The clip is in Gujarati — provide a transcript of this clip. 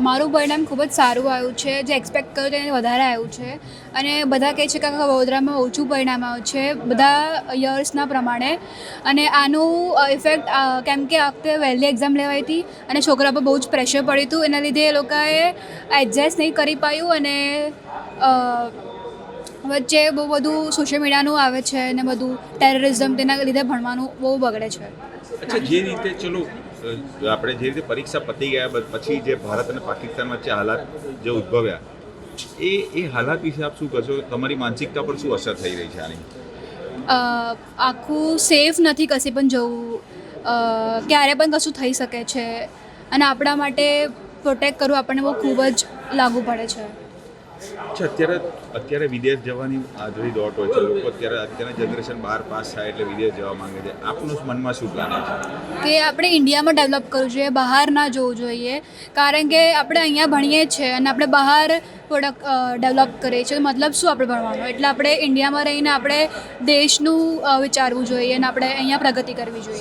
મારું પરિણામ ખૂબ જ સારું આવ્યું છે. જે એક્સપેક્ટ કર્યું તેનાથી વધારે આવ્યું છે અને બધા કહે છે કે આખા વડોદરામાં ઓછું પરિણામ આવ્યું છે બધા યર્સના પ્રમાણે. અને આનું ઇફેક્ટ કેમ કે આ વખતે વહેલી એક્ઝામ લેવાઈ હતી અને છોકરા પર બહુ જ પ્રેશર પડ્યું હતું. એના લીધે એ લોકોએ એડજસ્ટ નહીં કરી પાયું અને વચ્ચે બહુ બધું સોશિયલ મીડિયાનું આવે છે ને બધું ટેરરિઝમ, તેના લીધે ભણવાનું બહુ બગડે છે. અચ્છા, જે રીતે ચલો આપણે જે રીતે પરીક્ષા પતી ગયા પછી જે ભારત અને પાકિસ્તાન વચ્ચે હાલાત જે ઉદ્ભવ્યા એ હાલાત વિશે આપ શું કહેશો? તમારી માનસિકતા પર શું અસર થઈ રહી છે આની? આખું સેફ નથી કશી પણ જવું, ક્યારે પણ કશું થઈ શકે છે અને આપણા માટે પ્રોટેક્ટ કરવું આપણને બહુ ખૂબ જ લાગુ પડે છે. અચ્છા, અત્યારે વિદેશ જવાની આદરી દોટ હોય છે. લોકો અત્યારની જનરેશન 12 પાસ થાય એટલે વિદેશ જવા માંગે છે. આપનું મનમાં શું પ્લાન છે? કે આપણે ઇન્ડિયામાં ડેવલપ કરવું જોઈએ, બહાર ના જવું જોઈએ. કારણ કે આપણે અહીંયા ભણીએ છીએ અને આપણે બહાર પ્રોડક્ટ ડેવલપ કરીએ છીએ, મતલબ શું આપણે ભણવાનું? એટલે આપણે ઇન્ડિયામાં રહીને આપણે દેશનું વિચારવું જોઈએ અને આપણે અહીંયા પ્રગતિ કરવી જોઈએ.